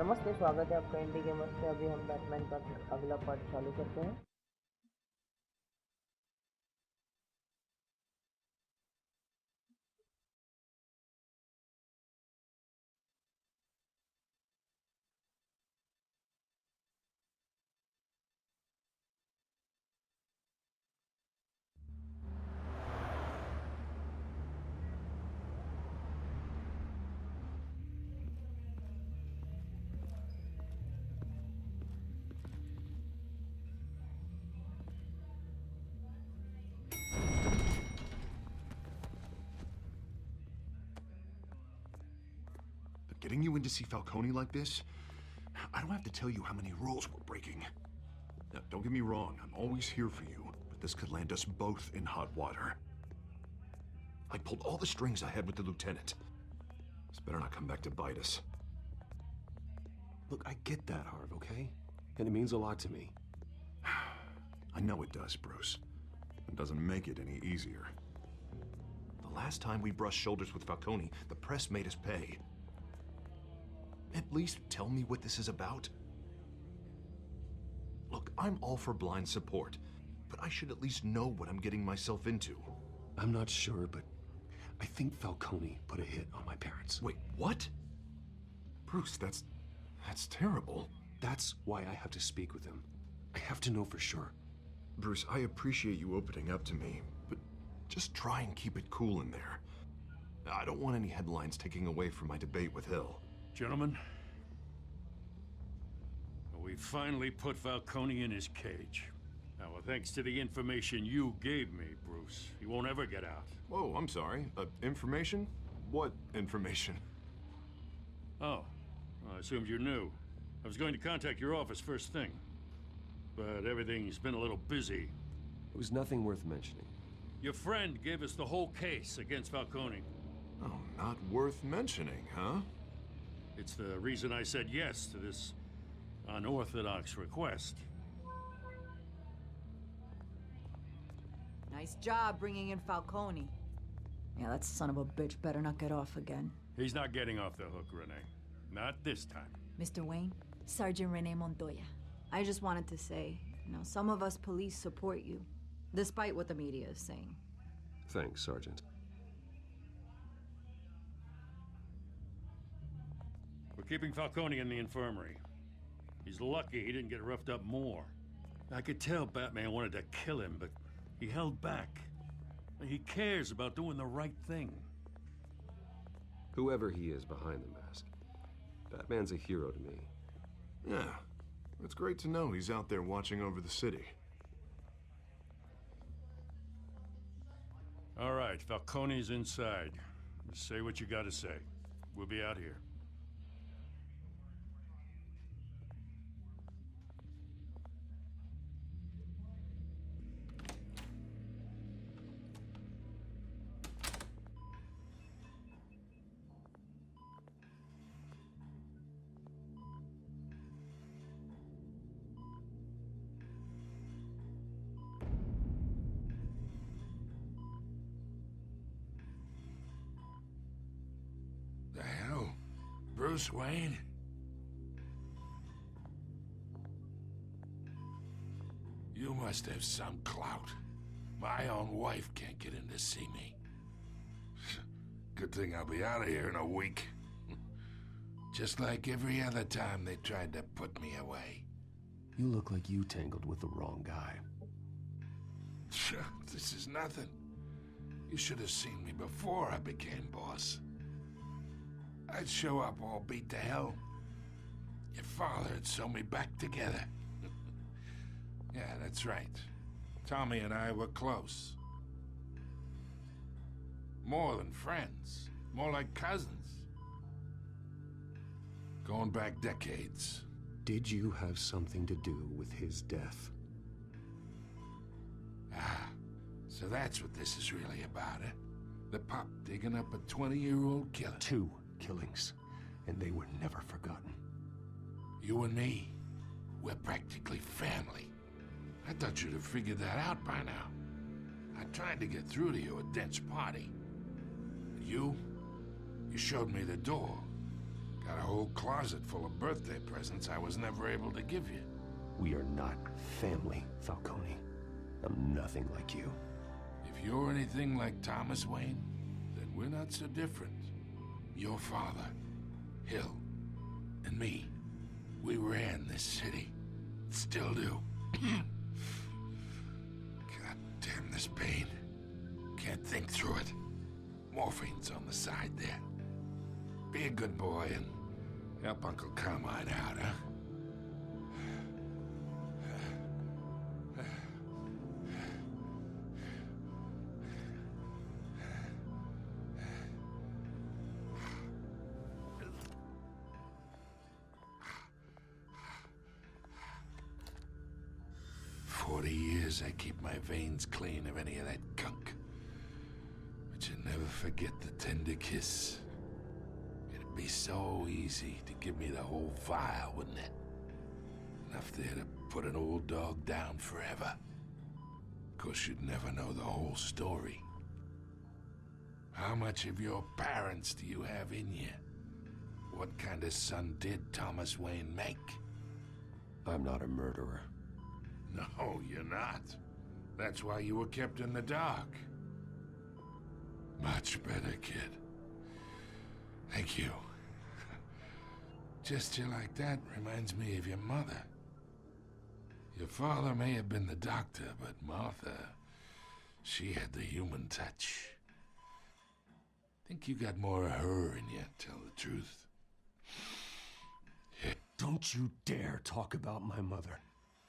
नमस्ते, स्वागत है आपका इंडी गेमर्स पे। अभी हम बैटमैन का अगला पार्ट चालू करते हैं। Getting you in to see Falcone like this? I don't have to tell you how many rules we're breaking. Now, don't get me wrong, I'm always here for you, but this could land us both in hot water. I pulled all the strings I had with the lieutenant. This better not come back to bite us. Look, I get that, Harv, okay? And it means a lot to me. I know it does, Bruce. It doesn't make it any easier. The last time we brushed shoulders with Falcone, the press made us pay. At least tell me what this is about. Look, I'm all for blind support, but I should at least know what I'm getting myself into. I'm not sure, but I think Falcone put a hit on my parents. Wait, what? Bruce, that's terrible. That's why I have to speak with him. I have to know for sure. Bruce, I appreciate you opening up to me, but just try and keep it cool in there. I don't want any headlines taking away from my debate with Hill. Gentlemen, we finally put Falcone in his cage. Now, thanks to the information you gave me, Bruce, he won't ever get out. Whoa, I'm sorry. Information? What information? Oh, well, I assumed you knew. I was going to contact your office first thing, but everything's been a little busy. It was nothing worth mentioning. Your friend gave us the whole case against Falcone. Oh, not worth mentioning, huh? It's the reason I said yes to this unorthodox request. Nice job bringing in Falcone. Yeah, that son of a bitch better not get off again. He's not getting off the hook, Renee. Not this time. Mr. Wayne, Sergeant Renee Montoya. I just wanted to say, some of us police support you, despite what the media is saying. Thanks, Sergeant. We're keeping Falcone in the infirmary. He's lucky he didn't get roughed up more. I could tell Batman wanted to kill him, but he held back. He cares about doing the right thing. Whoever he is behind the mask, Batman's a hero to me. Yeah, it's great to know he's out there watching over the city. All right, Falcone's inside. Just say what you gotta say. We'll be out here. The hell? Bruce Wayne? You must have some clout. My own wife can't get in to see me. Good thing I'll be out of here in a week. Just like every other time they tried to put me away. You look like you tangled with the wrong guy. This is nothing. You should have seen me before I became boss. I'd show up all beat to hell. Your father'd sew me back together. Yeah, that's right. Tommy and I were close. More than friends. More like cousins. Going back decades. Did you have something to do with his death? Ah, so that's what this is really about, eh? The pup digging up a 20-year-old killer. 2 killings, and they were never forgotten. You and me, we're practically family. I thought you'd have figured that out by now. I tried to get through to you at Dent's party. You showed me the door. Got a whole closet full of birthday presents I was never able to give you. We are not family, Falcone. I'm nothing like you. If you're anything like Thomas Wayne, then we're not so different. Your father, Hill, and me, we ran this city. Still do. God damn this pain. Can't think through it. Morphine's on the side there. Be a good boy and help Uncle Carmine out, huh? 40 years I keep my veins clean of any of that gunk. But you never forget the tender kiss. It'd be so easy to give me the whole vial, wouldn't it? Enough there to put an old dog down forever. Of course, you'd never know the whole story. How much of your parents do you have in you? What kind of son did Thomas Wayne make? I'm not a murderer. No, you're not. That's why you were kept in the dark. Much better, kid. Thank you. Gesture like that reminds me of your mother. Your father may have been the doctor, but Martha, she had the human touch. Think you got more of her in you, tell the truth. Don't you dare talk about my mother.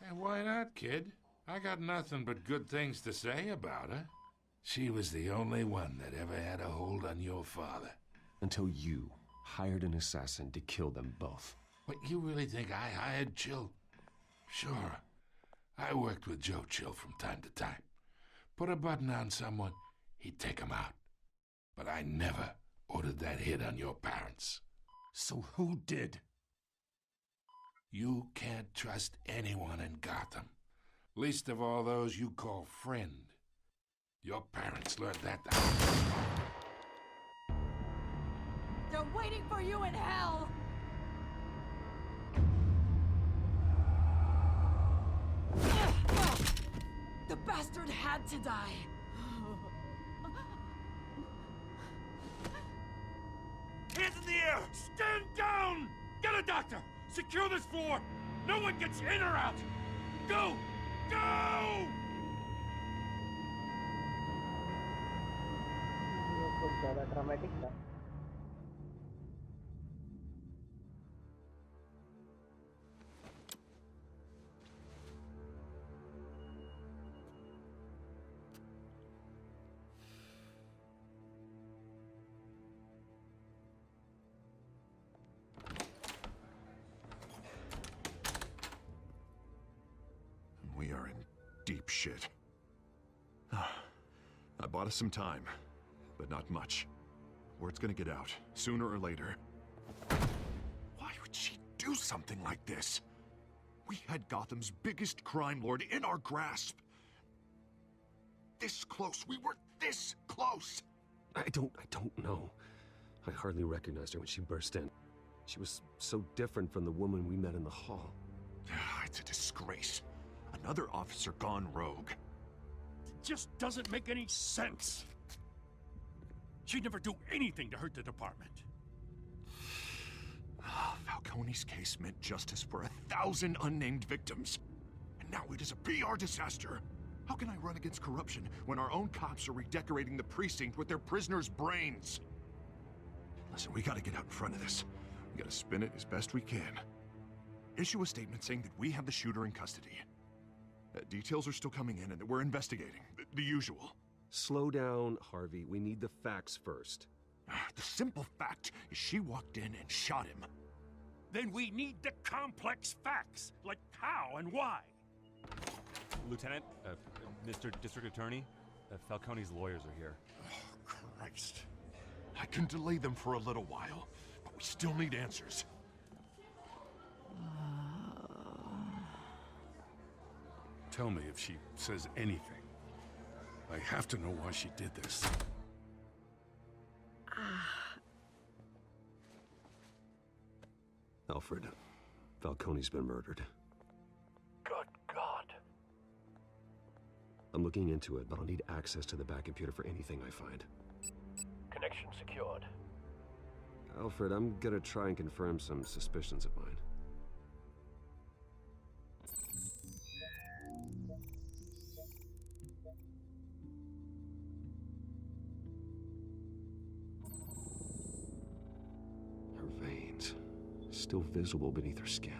Hey, why not, kid? I got nothing but good things to say about her. She was the only one that ever had a hold on your father. Until you hired an assassin to kill them both. What, you really think I hired Chill? Sure. I worked with Joe Chill from time to time. Put a button on someone, he'd take him out. But I never ordered that hit on your parents. So who did? You can't trust anyone in Gotham. Least of all those you call friend. Your parents learned that. They're waiting for you in hell! The bastard had to die. Hands in the air! Stand down! Get a doctor! Secure this floor! No one gets in or out! Go! Go! ये कुछ ज़्यादा dramatic था. We are in deep shit. I bought us some time, but not much. Word's gonna get out, sooner or later. Why would she do something like this? We had Gotham's biggest crime lord in our grasp. This close, we were this close! I don't know. I hardly recognized her when she burst in. She was so different from the woman we met in the hall. It's a disgrace. Another officer gone rogue. It just doesn't make any sense. She'd never do anything to hurt the department. Falcone's case meant justice for 1,000 unnamed victims. And now it is a PR disaster. How can I run against corruption when our own cops are redecorating the precinct with their prisoners' brains? Listen, we gotta get out in front of this. We gotta spin it as best we can. Issue a statement saying that we have the shooter in custody. Details are still coming in and that we're investigating. The usual. Slow down, Harvey. We need the facts first. The simple fact is she walked in and shot him. Then we need the complex facts, like how and why. Lieutenant, Mr. District Attorney, Falcone's lawyers are here. Oh, Christ. I can delay them for a little while, but we still need answers. Tell me if she says anything. I have to know why she did this. Alfred, Falcone's been murdered. Good God. I'm looking into it, but I'll need access to the back computer for anything I find. Connection secured. Alfred, I'm gonna try and confirm some suspicions of mine. Her veins, still visible beneath her skin.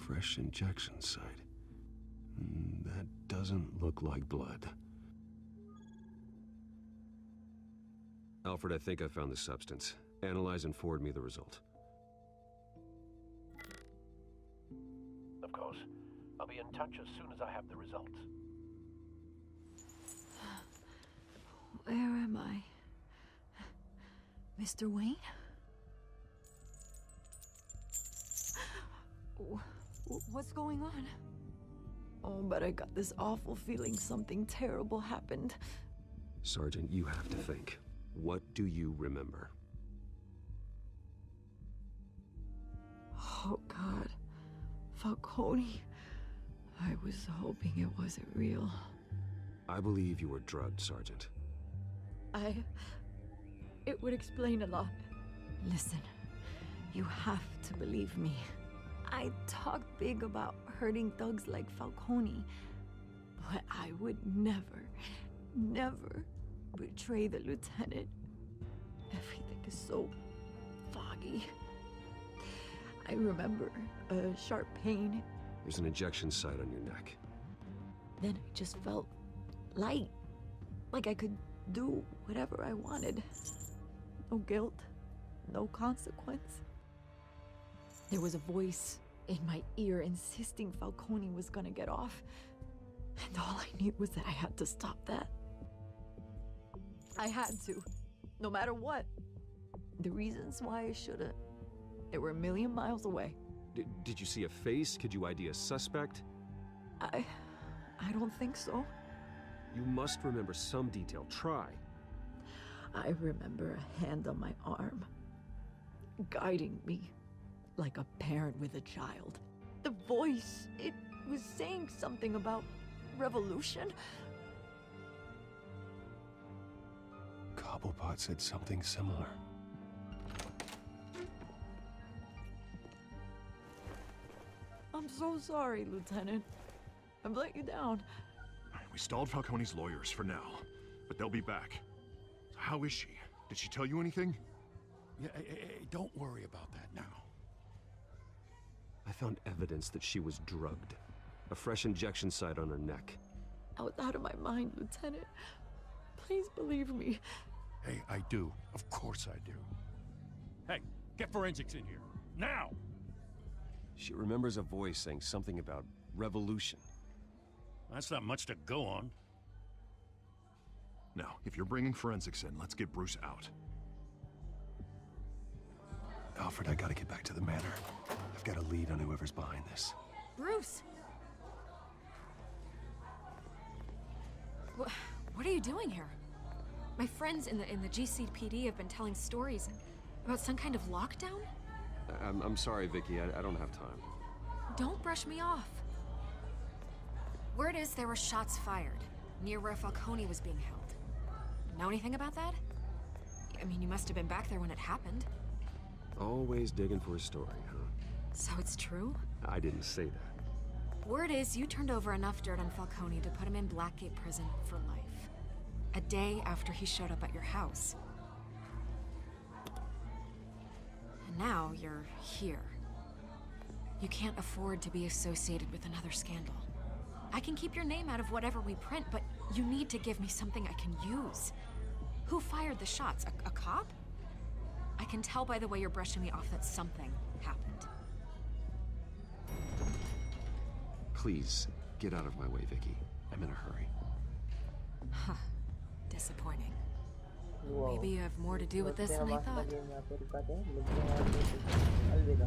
Fresh injection site. That doesn't look like blood. Alfred, I think I found the substance. Analyze and forward me the result. Of course. I'll be in touch as soon as I have the results. Where am I? Mr. Wayne? What's going on? Oh, but I got this awful feeling something terrible happened. Sergeant, you have to think. What do you remember? Oh, God. Falcone. I was hoping it wasn't real. I believe you were drugged, Sergeant. It would explain a lot. Listen, you have to believe me. I talked big about hurting thugs like Falcone, but I would never, never betray the lieutenant. Everything is so foggy. I remember a sharp pain. There's an injection site on your neck. Then I just felt light, like I could do whatever I wanted. No guilt, no consequence. There was a voice in my ear insisting Falcone was gonna get off. And all I knew was that I had to stop that. I had to, no matter what. The reasons why I should've, they were a million miles away. Did you see a face? Could you ID a suspect? I don't think so. You must remember some detail. Try. I remember a hand on my arm, guiding me like a parent with a child. The voice, it was saying something about revolution. Cobblepot said something similar. I'm so sorry, Lieutenant. I've let you down. We stalled Falcone's lawyers for now, but they'll be back. How is she? Did she tell you anything? Yeah, don't worry about that now. I found evidence that she was drugged. A fresh injection site on her neck. I was out of my mind, Lieutenant. Please believe me. Hey, I do. Of course I do. Hey, get forensics in here. Now! She remembers a voice saying something about revolution. That's not much to go on. Now, if you're bringing forensics in, let's get Bruce out. Alfred, I gotta get back to the manor. I've got a lead on whoever's behind this. Bruce! What are you doing here? My friends in the GCPD have been telling stories about some kind of lockdown? I'm sorry, Vicky. I don't have time. Don't brush me off. Word is there were shots fired near where Falcone was being held. Know anything about that? I mean, you must have been back there when it happened. Always digging for a story, huh? So it's true? I didn't say that. Word is you turned over enough dirt on Falcone to put him in Blackgate Prison for life. A day after he showed up at your house. And now you're here. You can't afford to be associated with another scandal. I can keep your name out of whatever we print, but you need to give me something I can use. Who fired the shots? A cop? I can tell by the way you're brushing me off that something happened. Please, get out of my way, Vicky. I'm in a hurry. Huh. Disappointing. Wow. Maybe you have more to do with this तो than I हमारे thought. यहाँ पे रुका थे, मिलते हैं और अलविदा।